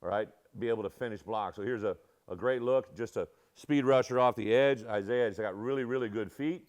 all right, be able to finish blocks. So here's a great look, just a speed rusher off the edge. Isaiah has got really, really good feet,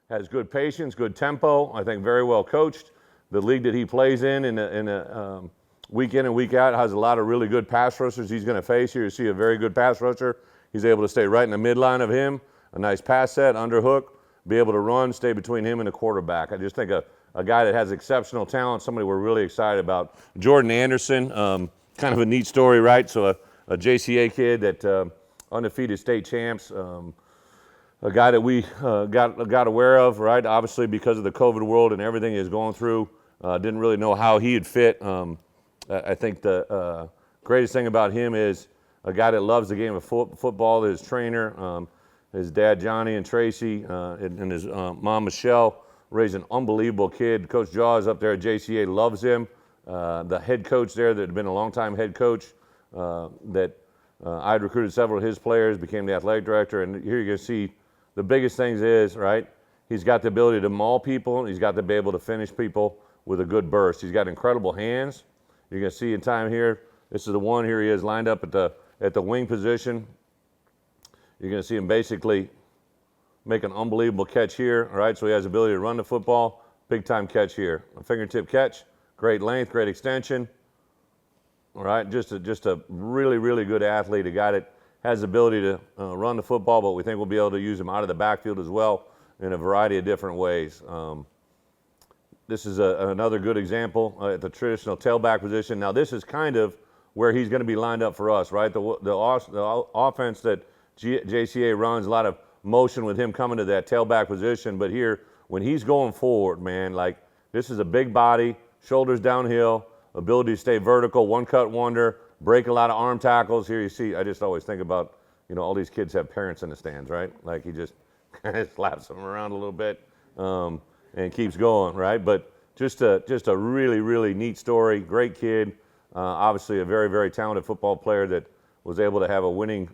has good patience, good tempo, I think very well coached. The league that he plays in a week in and week out has a lot of really good pass rushers he's going to face. Here you see a very good pass rusher. He's able to stay right in the midline of him, a nice pass set, underhook, be able to run, stay between him and the quarterback. I just think a guy that has exceptional talent, somebody we're really excited about. Jordan Anderson, kind of a neat story, right? So a JCA kid that undefeated state champs, a guy that we got aware of, right? Obviously because of the COVID world and everything he's going through, didn't really know how he'd fit. I think the greatest thing about him is a guy that loves the game of football. His trainer, his dad Johnny and Tracy, and his mom Michelle raised an unbelievable kid. Coach Jaws up there at JCA loves him. The head coach there that had been a long-time head coach that I'd recruited several of his players, became the athletic director, and here you can see the biggest things is, right, he's got the ability to maul people, and he's got to be able to finish people with a good burst. He's got incredible hands. You're going to see in time here, this is the one, here he is lined up at the wing position. You're going to see him basically make an unbelievable catch here, all right? So he has the ability to run the football, big time catch here. A fingertip catch, great length, great extension, all right? Just a really, really good athlete, a guy that has the ability to run the football, but we think we'll be able to use him out of the backfield as well in a variety of different ways. This is another good example at the traditional tailback position. Now this is kind of where he's going to be lined up for us, right? The offense that JCA runs, a lot of motion with him coming to that tailback position, but here, when he's going forward, man, like this is a big body, shoulders downhill, ability to stay vertical, one-cut wonder, break a lot of arm tackles. Here you see, I just always think about, you know, all these kids have parents in the stands, right? Like he just kind of slaps them around a little bit and keeps going, right? But just a really, really neat story, great kid, obviously a very, very talented football player that was able to have a winning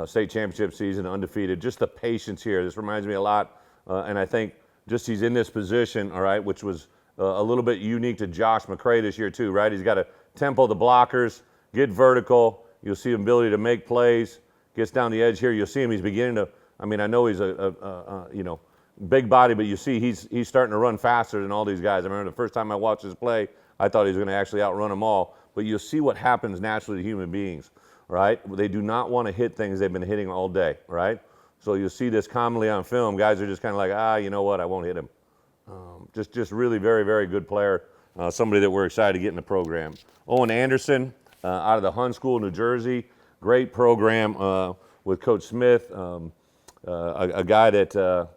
state championship season, undefeated. Just the patience here, this reminds me a lot, and I think just he's in this position, all right, which was a little bit unique to Josh McCray this year too, right? He's got to tempo the blockers, get vertical. You'll see him ability to make plays, gets down the edge here. You'll see him, he's beginning to, I mean, I know he's you know, big body, but you see he's starting to run faster than all these guys. I remember the first time I watched his play, I thought he was going to actually outrun them all. But you'll see what happens naturally to human beings, right? They do not want to hit things they've been hitting all day, right? So you'll see this commonly on film. Guys are just kind of like, you know what, I won't hit him. Just really very, very good player. Somebody that we're excited to get in the program. Owen Anderson out of the Hun School, New Jersey. Great program with Coach Smith. A guy that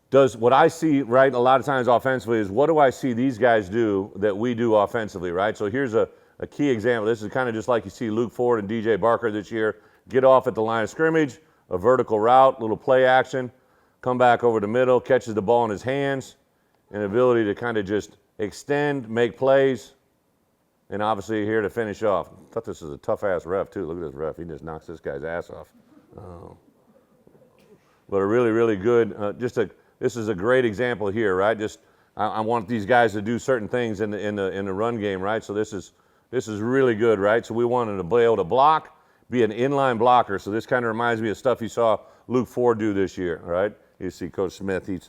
does what I see, right, a lot of times offensively is what do I see these guys do that we do offensively, right? So here's a key example. This is kind of just like you see Luke Ford and DJ Barker this year. Get off at the line of scrimmage, a vertical route, little play action, come back over the middle, catches the ball in his hands, and ability to kind of just extend, make plays, and obviously here to finish off. I thought this was a tough-ass ref, too. Look at this ref. He just knocks this guy's ass off. But a really, really good, this is a great example here, right? Just I want these guys to do certain things in the run game, right? So this is really good, right? So we want them to be able to block, be an inline blocker. So this kind of reminds me of stuff you saw Luke Ford do this year, right? You see Coach Smith, he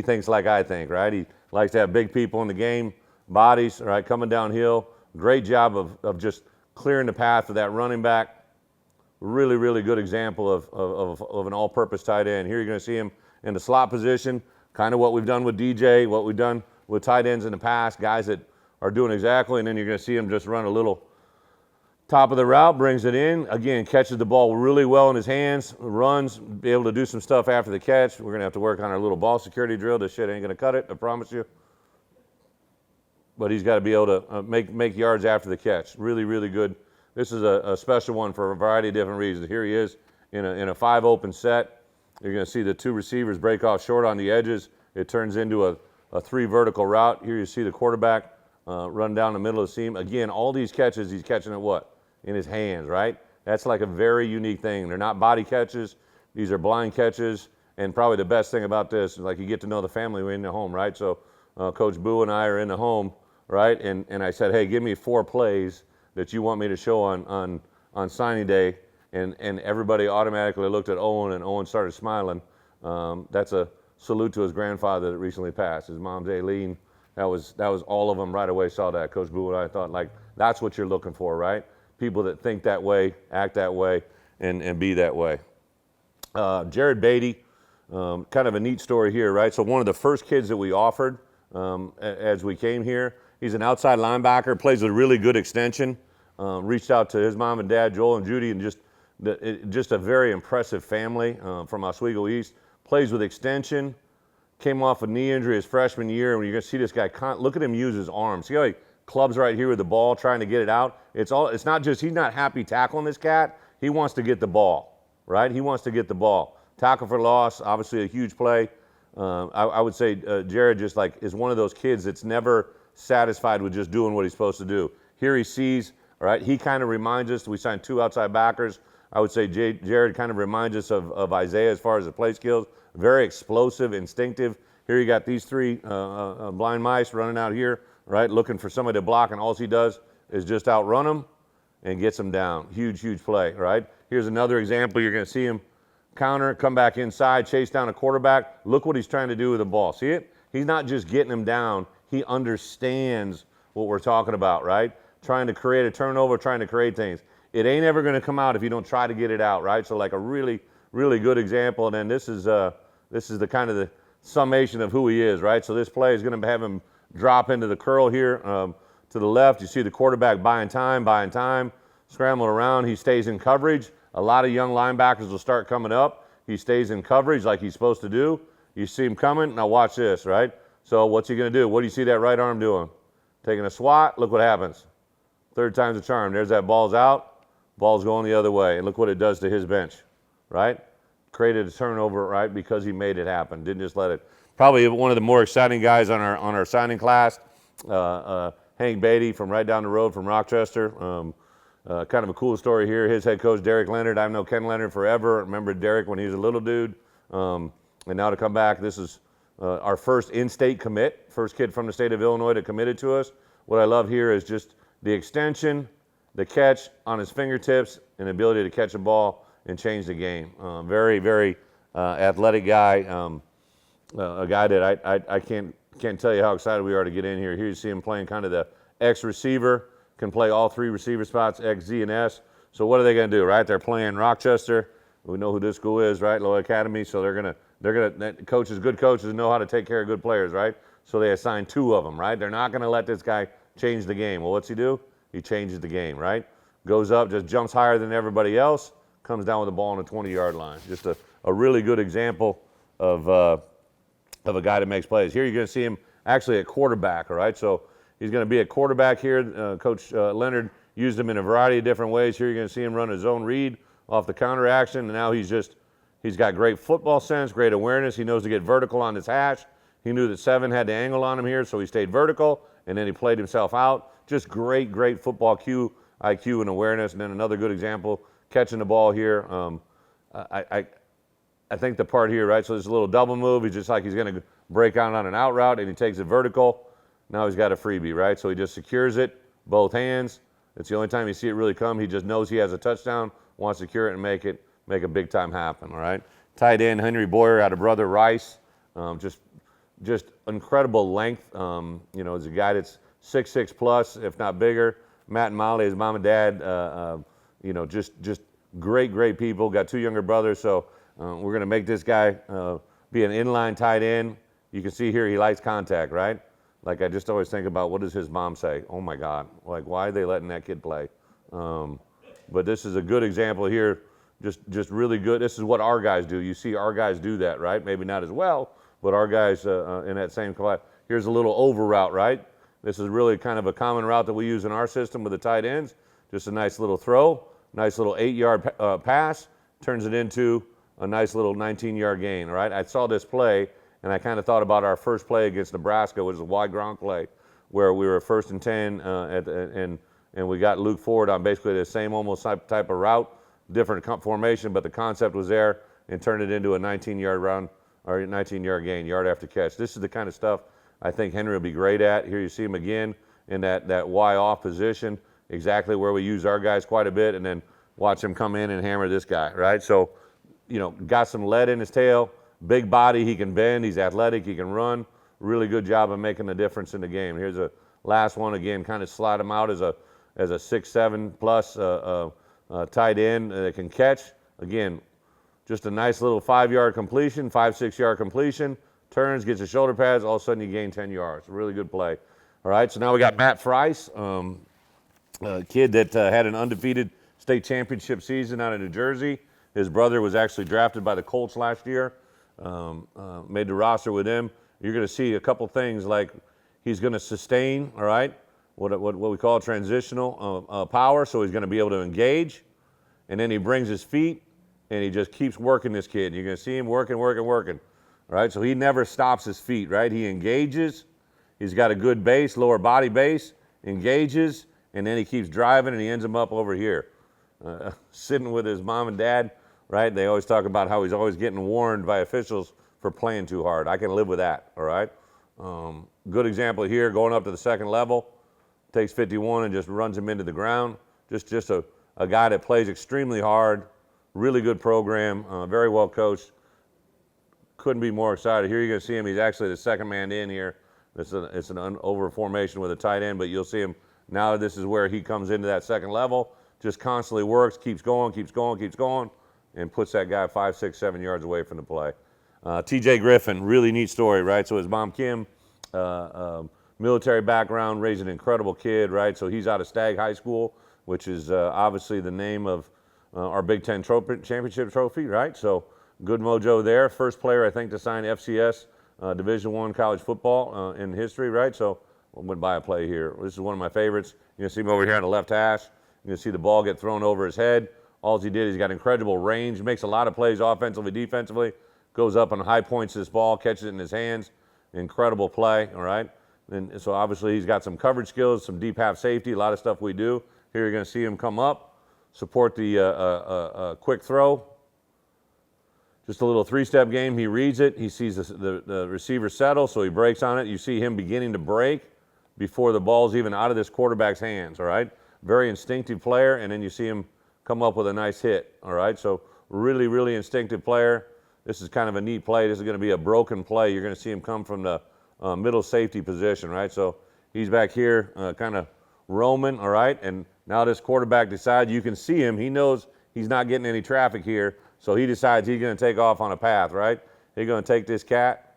thinks like I think, right? He likes to have big people in the game, bodies, right, coming downhill. Great job of just clearing the path for that running back. Really, really good example of an all-purpose tight end. Here you're going to see him in the slot position, kind of what we've done with DJ, what we've done with tight ends in the past, guys that are doing exactly, and then you're going to see him just run a little top of the route, brings it in, again, catches the ball really well in his hands, runs, be able to do some stuff after the catch. We're going to have to work on our little ball security drill. This shit ain't going to cut it, I promise you. But he's got to be able to make yards after the catch. Really, really good. This is a special one for a variety of different reasons. Here he is in a 5 open set. You're going to see the 2 receivers break off short on the edges. It turns into a 3 vertical route. Here you see the quarterback run down the middle of the seam. Again, all these catches, he's catching it what? In his hands, right? That's like a very unique thing. They're not body catches. These are blind catches. And probably the best thing about this is like you get to know the family when in the home, right? So Coach Boo and I are in the home, right? And I said, hey, give me 4 plays that you want me to show on signing day, and everybody automatically looked at Owen, and Owen started smiling. That's a salute to his grandfather that recently passed. His mom's Aileen. That was all of them right away saw that. Coach Boo and I thought, like, that's what you're looking for, right? People that think that way, act that way, and be that way. Jared Batty, kind of a neat story here, right? So one of the first kids that we offered as we came here, he's an outside linebacker, plays a really good extension. Reached out to his mom and dad, Joel and Judy, and just a very impressive family from Oswego East. Plays with extension. Came off a knee injury his freshman year, and you're going to see this guy, look at him use his arms. See how he clubs right here with the ball, trying to get it out? It's not just, he's not happy tackling this cat. He wants to get the ball, right? He wants to get the ball. Tackle for loss, obviously a huge play. I would say Jared just like is one of those kids that's never satisfied with just doing what he's supposed to do. Here he sees, all right, he kind of reminds us, we signed 2 outside backers. I would say Jared kind of reminds us of Isaiah as far as the play skills. Very explosive, instinctive. Here you got these 3 blind mice running out here, right, looking for somebody to block, and all he does is just outrun them and gets them down. Huge, huge play, right? Here's another example. You're going to see him counter, come back inside, chase down a quarterback. Look what he's trying to do with the ball. See it? He's not just getting him down. He understands what we're talking about, right? Trying to create a turnover, trying to create things. It ain't ever going to come out if you don't try to get it out, right? So like a really, really good example. And then this is the kind of the summation of who he is, right? So this play is going to have him drop into the curl here to the left. You see the quarterback buying time, scrambling around. He stays in coverage. A lot of young linebackers will start coming up. He stays in coverage like he's supposed to do. You see him coming. Now watch this, right? So what's he going to do? What do you see that right arm doing? Taking a swat. Look what happens. 3rd time's a charm. There's that ball's out. Ball's going the other way. And look what it does to his bench, right? Created a turnover, right, because he made it happen. Didn't just let it. Probably one of the more exciting guys on our signing class, Hank Batty from right down the road from Rochester. Kind of a cool story here. His head coach, Derek Leonard. I've known Ken Leonard forever. Remember Derek when he was a little dude. And now to come back, this is our first in-state commit, first kid from the state of Illinois that committed to us. What I love here is just the extension, the catch on his fingertips, and the ability to catch a ball and change the game. Very, very athletic guy. A guy that I can't tell you how excited we are to get in here. Here you see him playing kind of the X receiver, can play all 3 receiver spots, X, Z, and S. So what are they going to do, right? They're playing Rochester. We know who this school is, right? Low Academy. So they're gonna coaches, good coaches know how to take care of good players, right? So they assign 2 of them, right? They're not going to let this guy change the game. Well, what's he do? He changes the game, right? Goes up, just jumps higher than everybody else, comes down with the ball on the 20-yard line. Just a really good example of a guy that makes plays. Here you're going to see him actually at quarterback, all right? So he's going to be at quarterback here. Coach Leonard used him in a variety of different ways. Here you're going to see him run a zone read off the counter action, and now he's got great football sense, great awareness. He knows to get vertical on his hash. He knew that 7 had the angle on him here, so he stayed vertical, and then he played himself out. Just great football IQ and awareness. And then another good example, catching the ball here. I think the part here, right, so there's a little double move. He's just like he's going to break out on an out route, and he takes it vertical. Now he's got a freebie, right? So he just secures it, both hands. It's the only time you see it really come. He just knows he has a touchdown, wants to secure it and make a big time happen, all right? Tight end, Henry Boyer out of Brother Rice. Just incredible length. Is a guy that's 6'6 plus, if not bigger. Matt and Molly, his mom and dad, just great people. Got 2 younger brothers, so we're going to make this guy be an inline tight end. You can see here he likes contact, right? Like I just always think about what does his mom say? Oh my God, like why are they letting that kid play? But this is a good example here, just really good. This is what our guys do. You see our guys do that, right? Maybe not as well, but our guys in that same class. Here's a little over route, right? This is really kind of a common route that we use in our system with the tight ends. Just a nice little throw, nice little 8-yard pass, turns it into a nice little 19-yard gain, right? I saw this play, and I kind of thought about our first play against Nebraska, which was a wide ground play, where we were 1st and 10, and we got Luke Ford on basically the same almost type of route, different formation, but the concept was there, and turned it into a 19-yard round or 19-yard gain, yard after catch. This is the kind of stuff I think Henry will be great at. Here you see him again in that Y off position. exactly where we use our guys quite a bit, and then watch him come in and hammer this guy, right? So, got some lead in his tail, big body, he can bend, he's athletic, he can run. Really good job of making the difference in the game. Here's a last one again, kind of slide him out as a 6'7" plus tight end that can catch. Again, just a nice little 5-yard completion, 5-6 yard completion, turns, gets his shoulder pads, all of a sudden you gain 10 yards. Really good play. All right, so now we got Matt Friess, a kid that had an undefeated state championship season out of New Jersey. His brother was actually drafted by the Colts last year, made the roster with him. You're going to see a couple things like he's going to sustain, all right, what we call transitional power, so he's going to be able to engage, and then he brings his feet, and he just keeps working this kid. You're going to see him working, all right? So he never stops his feet, right? He engages. He's got a good base, lower body base, engages, and then he keeps driving, and he ends him up over here, sitting with his mom and dad, right? They always talk about how he's always getting warned by officials for playing too hard. I can live with that, all right? Good example here, going up to the second level, takes 51 and just runs him into the ground. Just a guy that plays extremely hard, really good program, very well coached. Couldn't be more excited. Here you're going to see him. He's actually the second man in here. It's an over formation with a tight end, but you'll see him now. This is where he comes into that second level, just constantly works, keeps going, and puts that guy 5, 6, 7 yards away from the play. TJ Griffin, really neat story, right? So his mom, Kim, military background, raised an incredible kid, right? So he's out of Stagg High School, which is obviously the name of our Big Ten championship trophy, right? So good mojo there. First player, I think, to sign FCS Division I college football in history, right? So I went by a play here. This is one of my favorites. You're going to see him over here on the left hash. You're going to see the ball get thrown over his head. All he did, he's got incredible range, makes a lot of plays offensively, defensively, goes up on high points this ball, catches it in his hands. Incredible play, all right? And so obviously he's got some coverage skills, some deep half safety, a lot of stuff we do. Here you're going to see him come up, support the quick throw. Just a little 3-step game. He reads it. He sees the receiver settle, so he breaks on it. You see him beginning to break before the ball's even out of this quarterback's hands, all right? Very instinctive player, and then you see him come up with a nice hit, all right? So really, really instinctive player. This is kind of a neat play. This is going to be a broken play. You're going to see him come from the middle safety position, right? So he's back here kind of roaming, all right? And now this quarterback decides, you can see him. He knows he's not getting any traffic here, so he decides he's going to take off on a path, right? He's going to take this cat,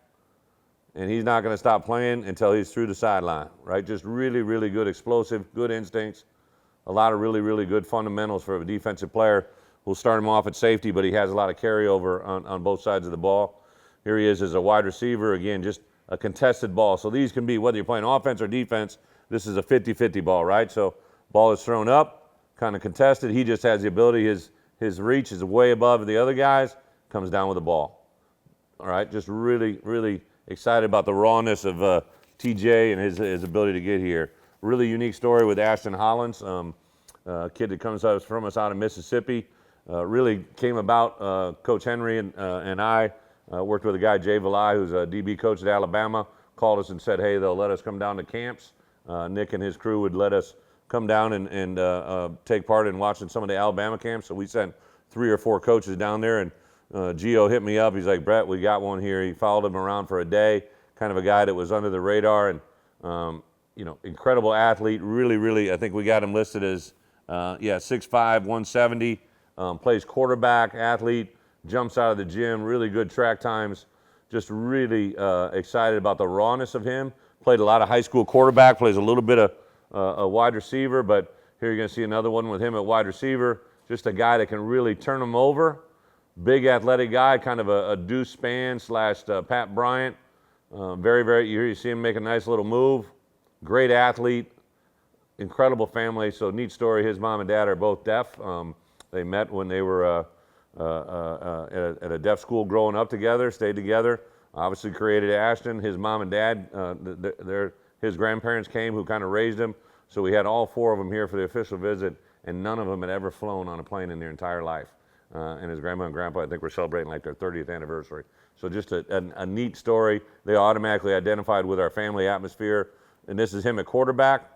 and he's not going to stop playing until he's through the sideline, right? Just really, really good explosive, good instincts, a lot of really, really good fundamentals for a defensive player. We'll start him off at safety, but he has a lot of carryover on both sides of the ball. Here he is as a wide receiver. Again, just a contested ball. So these can be, whether you're playing offense or defense, this is a 50-50 ball, right? So ball is thrown up, kind of contested. He just has the ability, his reach is way above the other guys, comes down with the ball. All right, just really, really excited about the rawness of TJ and his ability to get here. Really unique story with Ashton Holland, a kid that comes from us out of Mississippi. Really came about, Coach Henry and I worked with a guy, Jay Valai, who's a DB coach at Alabama, called us and said, hey, they'll let us come down to camps. Nick and his crew would let us come down and take part in watching some of the Alabama camps. So we sent 3 or 4 coaches down there, and Gio hit me up. He's like, Bret, we got one here. He followed him around for a day, kind of a guy that was under the radar, and incredible athlete. Really, really, I think we got him listed as 6'5", 170. Plays quarterback, athlete, jumps out of the gym, really good track times. Just really excited about the rawness of him. Played a lot of high school quarterback, plays a little bit of a wide receiver, but here you're going to see another one with him at wide receiver. Just a guy that can really turn him over. Big athletic guy, kind of a Deuce Spann / Pat Bryant. Very, very, you see him make a nice little move. Great athlete, incredible family. So neat story, his mom and dad are both deaf. They met when they were at a deaf school growing up together, stayed together. Obviously created Ashton. His mom and dad, his grandparents came who kind of raised him. So we had all 4 of them here for the official visit, and none of them had ever flown on a plane in their entire life. And his grandma and grandpa, I think, were celebrating like their 30th anniversary. So just a neat story. They automatically identified with our family atmosphere. And this is him at quarterback.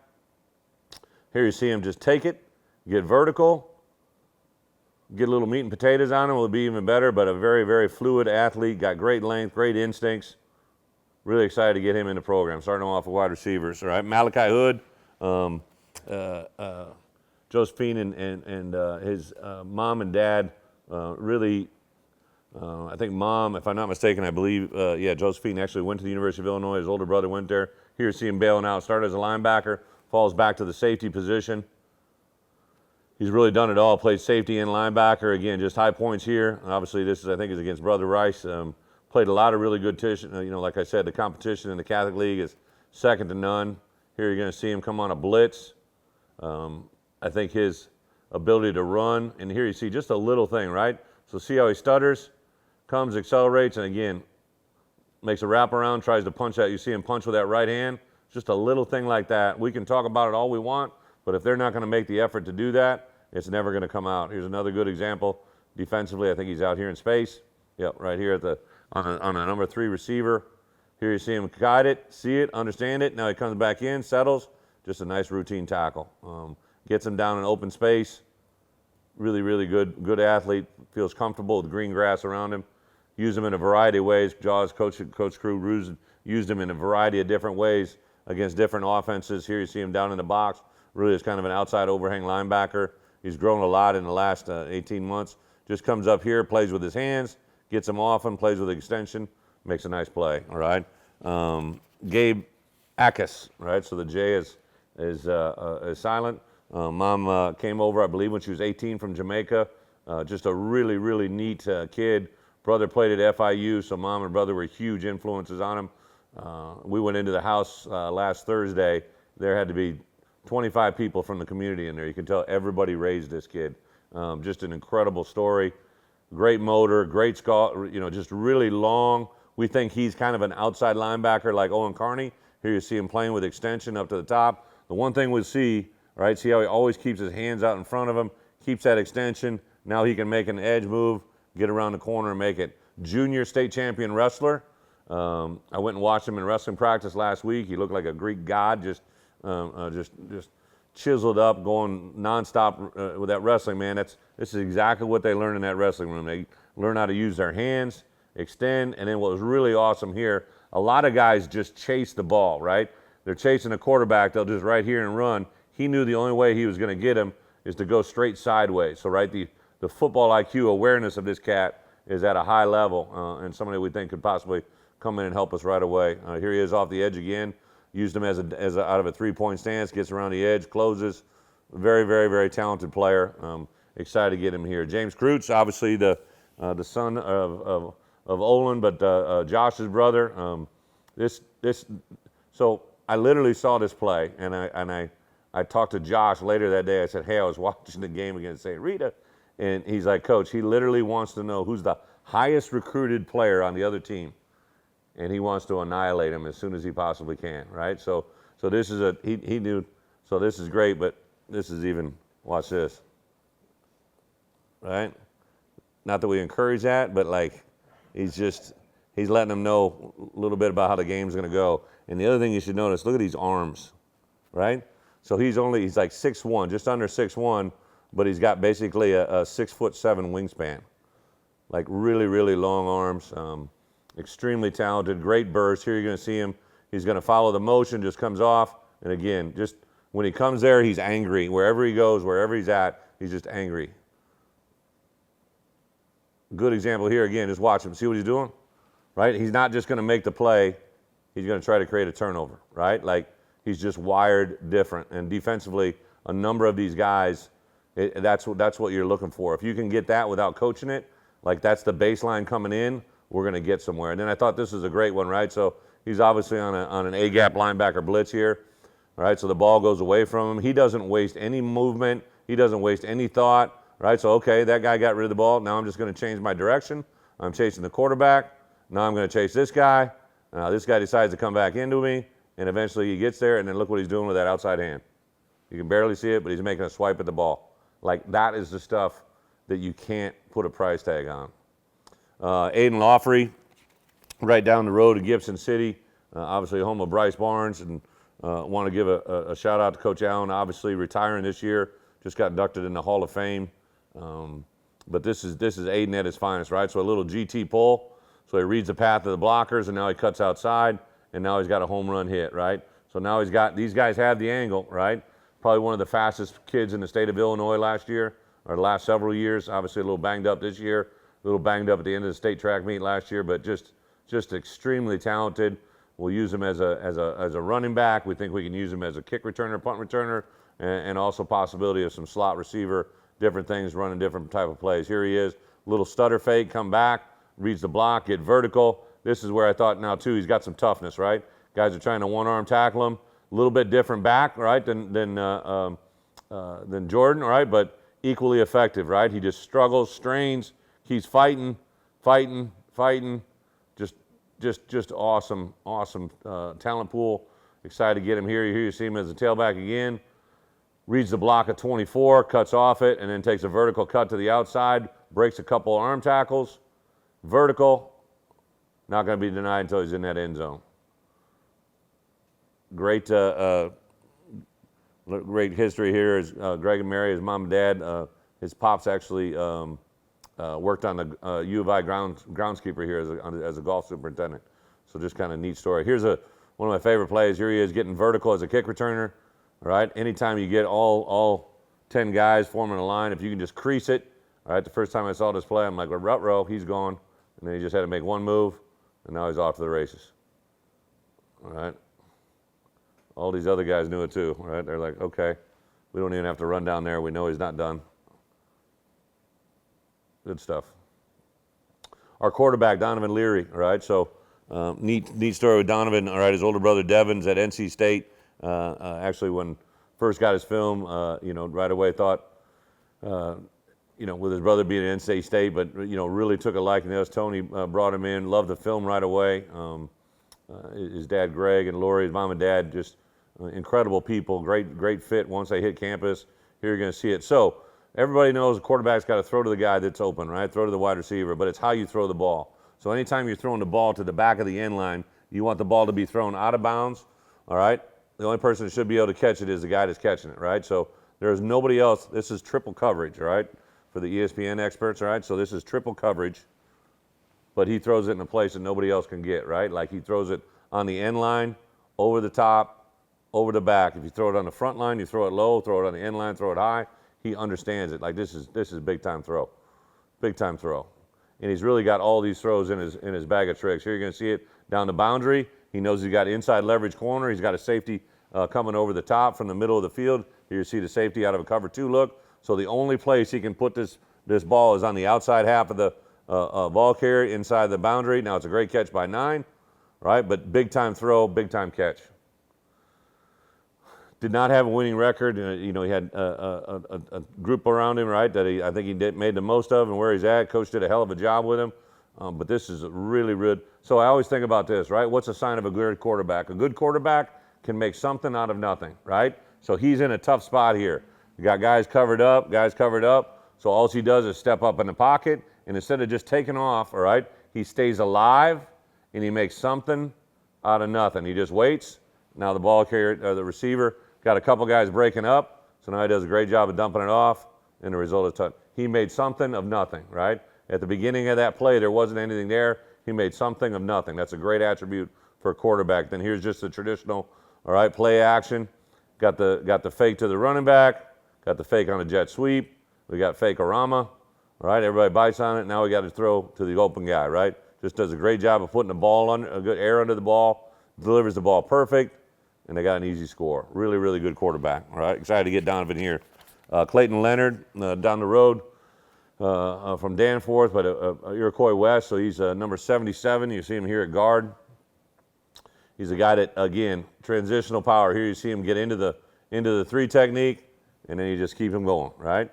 Here you see him just take it, get vertical, get a little meat and potatoes on him, will be even better, but a very, very fluid athlete, got great length, great instincts. Really excited to get him in the program, starting off with wide receivers. All right, Malachi Hood, Josephine and his mom and dad really, I think mom, if I'm not mistaken, I believe, Josephine actually went to the University of Illinois. His older brother went there. Here you see him bailing out, started as a linebacker, falls back to the safety position. He's really done it all, played safety and linebacker. Again, just high points here. Obviously, this is, I think, is against Brother Rice. Played a lot of really good, like I said, the competition in the Catholic League is second to none. Here you're going to see him come on a blitz. I think his ability to run, and here you see just a little thing, right? So see how he stutters, comes, accelerates, and again, makes a wraparound, tries to punch that. You see him punch with that right hand. Just a little thing like that. We can talk about it all we want, but if they're not going to make the effort to do that, it's never going to come out. Here's another good example. Defensively, I think he's out here in space. Yep, right here at the on a number 3 receiver. Here you see him guide it, see it, understand it. Now he comes back in, settles. Just a nice routine tackle. Gets him down in open space. Really, really good athlete. Feels comfortable with green grass around him. Use him in a variety of ways. Coach Krooz used him in a variety of different ways against different offenses. Here you see him down in the box. Really is kind of an outside overhang linebacker. He's grown a lot in the last 18 months. Just comes up here, plays with his hands, gets him off him, plays with extension, makes a nice play, all right? Gabe Ackis, right? So the J is silent. Mom came over, I believe, when she was 18 from Jamaica. Just a really, really neat kid. Brother played at FIU, so mom and brother were huge influences on him. We went into the house last Thursday. There had to be 25 people from the community in there. You can tell everybody raised this kid. Just an incredible story. Great motor, great skull, just really long. We think he's kind of an outside linebacker like Owen Carney. Here you see him playing with extension up to the top. The one thing we see, right, see how he always keeps his hands out in front of him, keeps that extension. Now he can make an edge move, get around the corner and make it. Junior state champion wrestler. I went and watched him in wrestling practice last week. He looked like a Greek god, just chiseled up, going nonstop with that wrestling, man. This is exactly what they learn in that wrestling room. They learn how to use their hands, extend, and then what was really awesome here, a lot of guys just chase the ball, right? They're chasing a quarterback, they'll just right here and run. He knew the only way he was going to get him is to go straight sideways. So, right, the football IQ awareness of this cat is at a high level, and somebody we think could possibly come in and help us right away. Here he is off the edge again. Used him out of a 3-point stance, gets around the edge, closes. Very, very, very talented player. Excited to get him here. James Krooz, obviously the son of Olin, but Josh's brother. So I literally saw this play, and I talked to Josh later that day. I said, hey, I was watching the game against St. Rita, and he's like, Coach, he literally wants to know who's the highest recruited player on the other team. And he wants to annihilate him as soon as he possibly can, right? So this is he knew, so this is great, but this is even, watch this, right? Not that we encourage that, but like, he's letting them know a little bit about how the game's gonna go. And the other thing you should notice, look at these arms, right? So he's like 6'1", just under 6'1", but he's got basically a 6'7" wingspan. Like really, really long arms. Extremely talented, great burst. Here you're going to see him. He's going to follow the motion, just comes off. And again, just when he comes there, he's angry. Wherever he goes, wherever he's at, he's just angry. Good example here again, just watch him. See what he's doing? Right? He's not just going to make the play. He's going to try to create a turnover, right? Like, he's just wired different. And defensively, a number of these guys, that's what you're looking for. If you can get that without coaching it, like that's the baseline coming in, we're going to get somewhere. And then I thought this was a great one, right? So he's obviously on an A-gap linebacker blitz here, right? So the ball goes away from him. He doesn't waste any movement. He doesn't waste any thought, right? So, okay, that guy got rid of the ball. Now I'm just going to change my direction. I'm chasing the quarterback. Now I'm going to chase this guy. This guy decides to come back into me, and eventually he gets there, and then look what he's doing with that outside hand. You can barely see it, but he's making a swipe at the ball. Like, that is the stuff that you can't put a price tag on. Aiden Laughrey, right down the road to Gibson City, obviously home of Bryce Barnes and Want to give a shout out to Coach Allen, obviously retiring this year, just got inducted in the Hall of Fame. But this is Aiden at his finest, right? So a little GT pull, so he reads the path of the blockers, and now he cuts outside, and now he's got a home run hit, right? So now he's got, these guys have the angle, right? Probably one of the fastest kids in the state of Illinois last year, or the last several years. Obviously a little banged up this year, a little banged up at the end of the state track meet last year, but just extremely talented. We'll use him as a running back. We think we can use him as a kick returner, punt returner, and also possibility of some slot receiver, different things, running different type of plays. Here he is, little stutter fake, come back, reads the block, get vertical. This is where I thought now too, he's got some toughness, right? Guys are trying to one-arm tackle him, a little bit different back, right, than Jordan, right, but equally effective, right? He just struggles, strains, keeps fighting, just awesome talent pool. Excited to get him here. Here you see him as a tailback again. Reads the block at 24, cuts off it, and then takes a vertical cut to the outside, breaks a couple arm tackles, vertical, not going to be denied until he's in that end zone. Great history here is Greg and Mary, his mom and dad. His pops actually worked on the U of I groundskeeper here as a golf superintendent. So just kind of neat story. Here's one of my favorite plays. Here he is getting vertical as a kick returner. All right, anytime you get all 10 guys forming a line, if you can just crease it. All right, the first time I saw this play, I'm like, ruh-roh, he's gone. And then he just had to make one move, and now he's off to the races. All right. All these other guys knew it too, right? They're like, okay, we don't even have to run down there. We know he's not done. Good stuff. Our quarterback, Donovan Leary, all right? So neat story with Donovan, all right? His older brother, Devin's at NC State. Actually, when first got his film, right away thought, with his brother being at NC State, but, really took a liking to us. Tony brought him in, loved the film right away. His dad, Greg, and Lori, his mom and dad, just incredible people, great fit once they hit campus. Here you're going to see it. So everybody knows a quarterback's got to throw to the guy that's open, right? Throw to the wide receiver, but it's how you throw the ball. So anytime you're throwing the ball to the back of the end line, you want the ball to be thrown out of bounds, all right? The only person that should be able to catch it is the guy that's catching it, right? So there's nobody else. This is triple coverage, all right, for the ESPN experts, all right? So this is triple coverage, but he throws it in a place that nobody else can get, right? Like he throws it on the end line, over the top, over the back. If you throw it on the front line, you throw it low, throw it on the end line, throw it high. He understands it. Like this is big time throw. Big time throw. And he's really got all these throws in his bag of tricks. Here you're going to see it down the boundary. He knows he's got inside leverage corner. He's got a safety coming over the top from the middle of the field. Here you see the safety out of a cover 2 look. So the only place he can put this ball is on the outside half of the ball carrier inside the boundary. Now it's a great catch by 9, right? But big time throw, big time catch. Did not have a winning record. He had a group around him, right, that I think he made the most of, and where he's at. Coach did a hell of a job with him. But this is really good. So I always think about this, right? What's a sign of a good quarterback? A good quarterback can make something out of nothing, right? So he's in a tough spot here. You got guys covered up. So all he does is step up in the pocket, and instead of just taking off, all right, he stays alive, and he makes something out of nothing. He just waits. Now the ball carrier, the receiver, got a couple guys breaking up, so now he does a great job of dumping it off, and the result is touch. He made something of nothing, right? At the beginning of that play, there wasn't anything there. He made something of nothing. That's a great attribute for a quarterback. Then here's just the traditional, all right, play action. Got the fake to the running back. Got the fake on a jet sweep. We got fake-a-rama, all right? Everybody bites on it. Now we got to throw to the open guy, right? Just does a great job of putting the ball under, a good air under the ball, delivers the ball perfect, and they got an easy score. Really good quarterback, all right? Excited to get Donovan here. Clayton Leonard down the road from Danforth, but Iroquois West, so he's number 77. You see him here at guard. He's a guy that, again, transitional power. Here you see him get into the 3 technique, and then you just keep him going, right?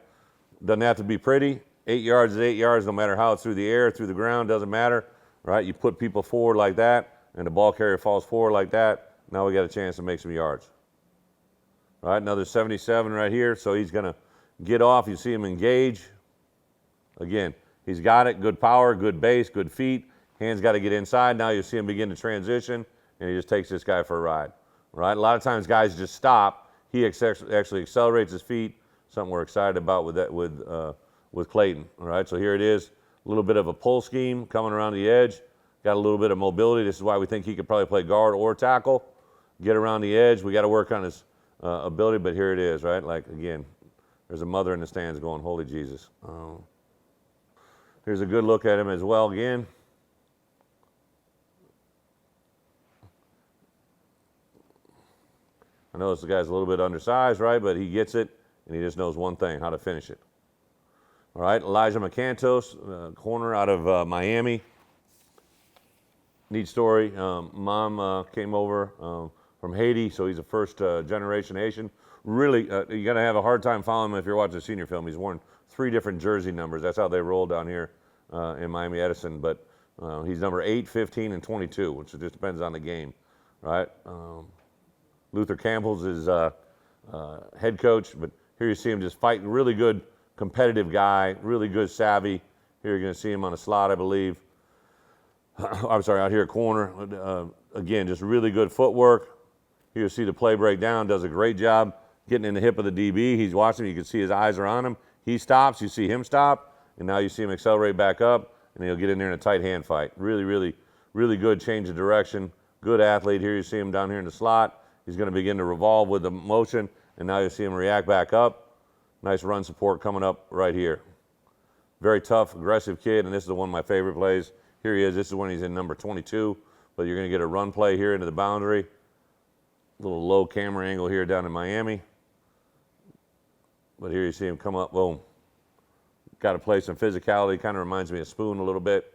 Doesn't have to be pretty. 8 yards is 8 yards, no matter how it's through the air, through the ground, doesn't matter, right? You put people forward like that, and the ball carrier falls forward like that. Now we got a chance to make some yards. All right, another 77 right here. So he's going to get off. You see him engage. Again, he's got it. Good power, good base, good feet. Hands got to get inside. Now you see him begin to transition, and he just takes this guy for a ride. right? A lot of times guys just stop. He actually accelerates his feet, something we're excited about with Clayton, all right? So here it is, a little bit of a pull scheme coming around the edge, got a little bit of mobility. This is why we think he could probably play guard or tackle, get around the edge. We got to work on his ability, but here it is, right? Like, again, there's a mother in the stands going, holy Jesus. Here's a good look at him as well again. I know this guy's a little bit undersized, right? But he gets it, and he just knows one thing, how to finish it. All right, Elijah Mantos, corner out of Miami. Neat story. Mom came over from Haiti, so he's a first-generation Haitian. Really, you got to have a hard time following him if you're watching a senior film. He's worn 3 different jersey numbers. That's how they roll down here in Miami Edison. But he's number 8, 15, and 22, which just depends on the game, right? Luther Campbell's his head coach, but here you see him just fighting. Really good, competitive guy, really good savvy. Here you're going to see him on a slot, I believe. I'm sorry, out here at corner. Again, just really good footwork. Here you see the play break down, does a great job getting in the hip of the DB. He's watching, you can see his eyes are on him. He stops, you see him stop, and now you see him accelerate back up, and he'll get in there in a tight hand fight. Really, really, really good change of direction. Good athlete. Here you see him down here in the slot. He's going to begin to revolve with the motion, and now you see him react back up. Nice run support coming up right here. Very tough, aggressive kid, and this is one of my favorite plays. Here he is. This is when he's in number 22, but you're going to get a run play here into the boundary. Little low camera angle here down in Miami. But here you see him come up, boom. Got to play some physicality. Kind of reminds me of Spoon a little bit.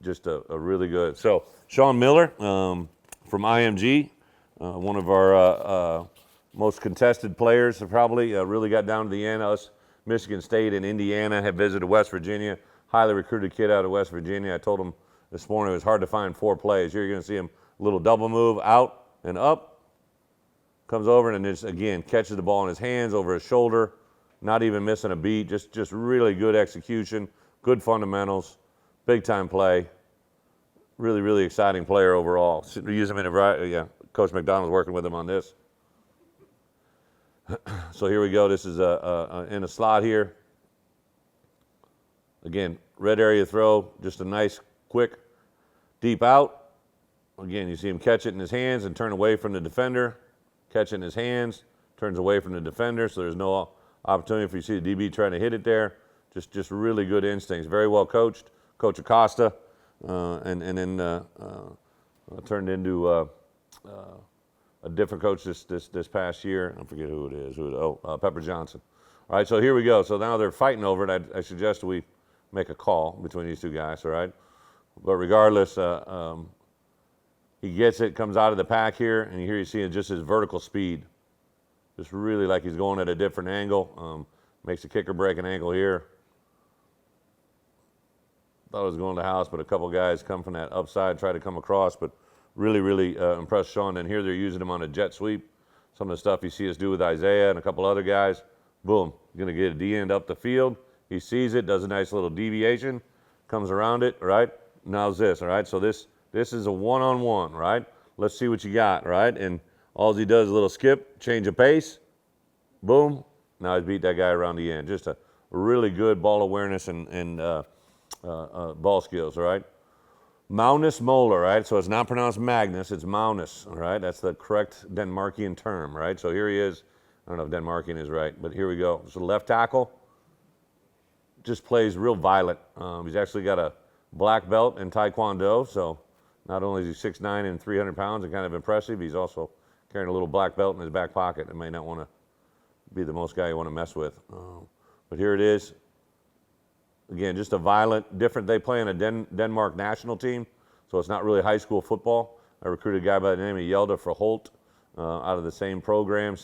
Just a really good. So Sean Miller from IMG. One of our most contested players, probably really got down to the end. Us, Michigan State and Indiana have visited West Virginia. Highly recruited kid out of West Virginia. I told him this morning it was hard to find 4 plays. Here you're going to see him a little double move out and up. Comes over and just, again, catches the ball in his hands over his shoulder. Not even missing a beat. Just really good execution. Good fundamentals. Big time play. Really, really exciting player overall. Use him in a variety. Yeah. Coach McDonald's working with him on this. So here we go. This is in a slot here. Again, red area throw. Just a nice, quick, deep out. Again, you see him catch it in his hands and turn away from the defender. Catch it in his hands, turns away from the defender, so there's no opportunity for you to see the DB trying to hit it there. Just really good instincts. Very well coached. Coach Acosta, and then turned into a different coach this past year. I forget who it is. Pepper Johnson. All right, so here we go. So now they're fighting over it. I suggest we make a call between these 2 guys, all right? But regardless, he gets it, comes out of the pack here, and here you see just his vertical speed. Just really like he's going at a different angle. Makes a kicker break an angle here. Thought it was going to the house, but a couple guys come from that upside, try to come across, but really, really impressed Sean. And here they're using him on a jet sweep. Some of the stuff you see us do with Isaiah and a couple other guys. Boom, going to get a D-end up the field. He sees it, does a nice little deviation, comes around it, right? Now's this, all right? So this is a one-on-one, right? Let's see what you got, right? And all he does is a little skip, change of pace, boom. Now he's beat that guy around the end. Just a really good ball awareness and ball skills, all right? Magnus Moller, right? So it's not pronounced Magnus, it's Magnus, all right? That's the correct Denmarkian term, right? So here he is. I don't know if Denmarkian is right, but here we go. So left tackle just plays real violent. He's actually got a black belt in Taekwondo, so not only is he 6'9" and 300 pounds and kind of impressive, he's also carrying a little black belt in his back pocket. It may not want to be the most guy you want to mess with. But here it is. Again, just a violent, different. They play in a Denmark national team, so it's not really high school football. I recruited a guy by the name of Yelda for Holt out of the same program,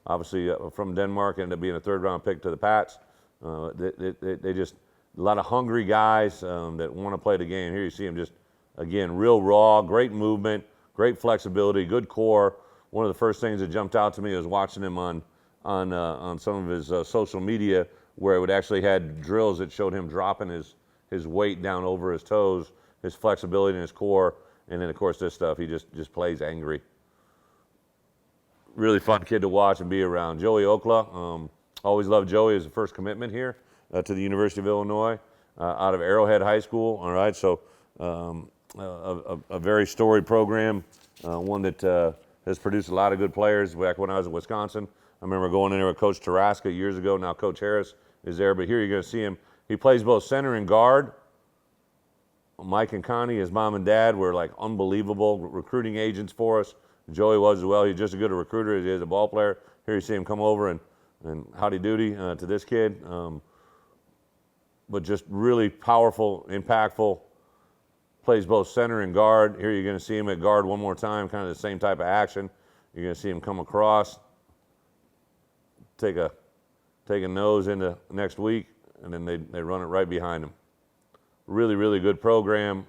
obviously from Denmark, ended up being a 3rd-round pick to the Pats. They just, a lot of hungry guys that want to play the game. Here you see him just, again, real raw, great movement, great flexibility, good core. One of the first things that jumped out to me was watching him on some of his social media, where it would actually had drills that showed him dropping his weight down over his toes, his flexibility in his core, and then of course this stuff, he just plays angry. really fun kid to watch and be around. Joey Oakla, always loved Joey as the first commitment here to the University of Illinois out of Arrowhead High School. All right, so a very storied program, one that has produced a lot of good players. Back when I was in Wisconsin, I remember going in there with Coach Taraska years ago. Now Coach Harris is there, but here you're going to see him. He plays both center and guard. Mike and Connie, his mom and dad, were like unbelievable recruiting agents for us. Joey was as well. He's just as good a recruiter as he is a ball player. Here you see him come over and howdy doody to this kid. But just really powerful, impactful. Plays both center and guard. Here you're going to see him at guard one more time, kind of the same type of action. You're going to see him come across, take a nose into next week, and then they run it right behind him. Really, really good program.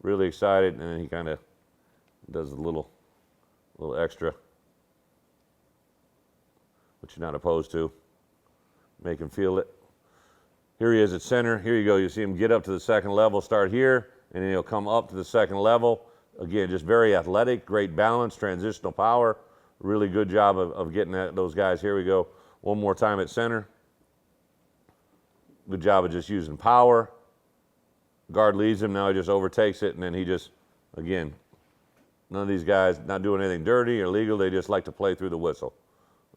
Really excited, and then he kind of does a little extra, which you're not opposed to. Make him feel it. Here he is at center. Here you go. You see him get up to the second level, start here, and then he'll come up to the second level. Again, just very athletic, great balance, transitional power. Really good job of getting those guys. Here we go. One more time at center. Good job of just using power. Guard leads him. Now he just overtakes it, and then he just, again, none of these guys not doing anything dirty or illegal. They just like to play through the whistle.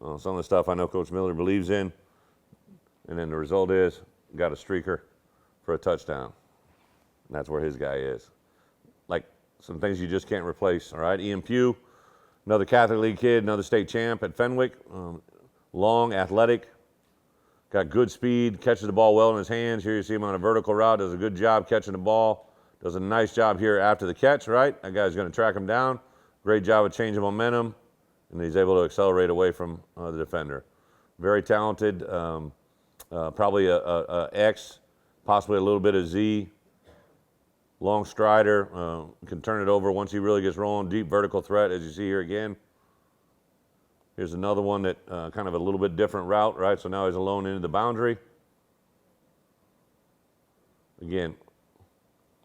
Some of the stuff I know Coach Miller believes in, and then the result is got a streaker for a touchdown. And that's where his guy is. Like some things you just can't replace, all right? Ian Pugh, another Catholic League kid, another state champ at Fenwick. Long, athletic, got good speed, catches the ball well in his hands. Here you see him on a vertical route, does a good job catching the ball. Does a nice job here after the catch, right? That guy's going to track him down. Great job of changing momentum, and he's able to accelerate away from the defender. Very talented, probably a X, possibly a little bit of Z. Long strider, can turn it over once he really gets rolling. Deep vertical threat, as you see here again. Here's another one that kind of a little bit different route, right? So now he's alone into the boundary. Again,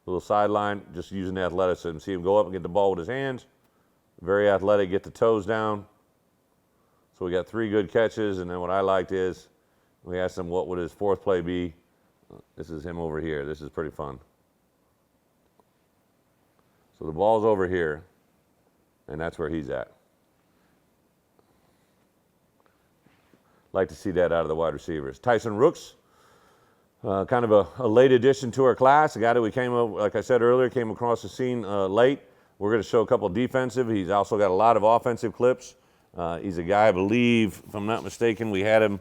little sideline, just using the athleticism. See him go up and get the ball with his hands. Very athletic, get the toes down. So we got 3 good catches, and then what I liked is we asked him what would his fourth play be. This is him over here. This is pretty fun. So the ball's over here, and that's where he's at. Like to see that out of the wide receivers. Tyson Rooks, kind of a late addition to our class. A guy that we came up, like I said earlier, came across the scene late. We're going to show a couple defensive. He's also got a lot of offensive clips. He's a guy, I believe, if I'm not mistaken, we had him,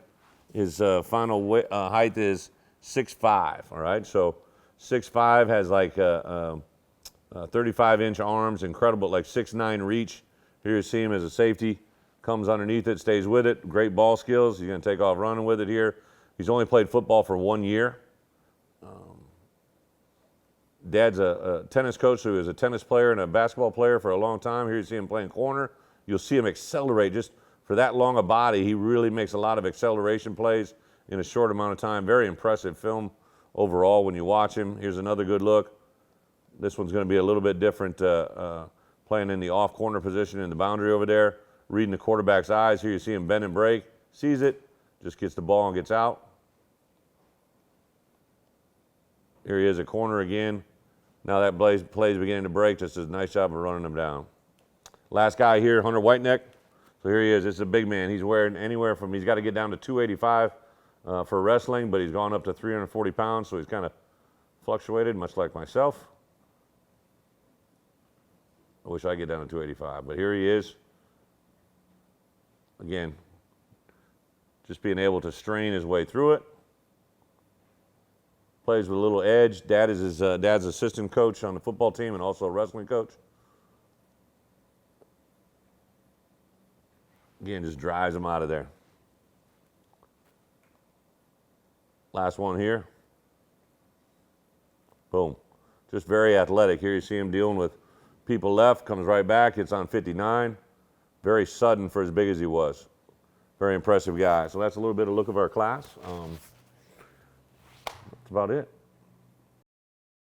his final height is 6'5", all right? So 6'5", has like 35-inch arms, incredible, like 6'9" reach. Here you see him as a safety. Comes underneath it, stays with it. Great ball skills. He's going to take off running with it here. He's only played football for 1 year. Dad's a tennis coach who is a tennis player and a basketball player for a long time. Here you see him playing corner. You'll see him accelerate just for that long a body. He really makes a lot of acceleration plays in a short amount of time. Very impressive film overall when you watch him. Here's another good look. This one's going to be a little bit different, playing in the off corner position in the boundary over there. Reading the quarterback's eyes. Here you see him bend and break. Sees it. Just gets the ball and gets out. Here he is at corner again. Now that play's beginning to break. Just a nice job of running him down. Last guy here, Hunter Whitneck. So here he is. This is a big man. He's wearing anywhere from, he's got to get down to 285 for wrestling, but he's gone up to 340 pounds, so he's kind of fluctuated, much like myself. I wish I could get down to 285, but here he is. Again, just being able to strain his way through it. Plays with a little edge. Dad is his dad's assistant coach on the football team and also a wrestling coach. Again, just drives him out of there. Last one here. Boom. Just very athletic. Here you see him dealing with people left, comes right back, hits on 59. Very sudden for as big as he was. Very impressive guy. So that's a little bit of look of our class. That's about it.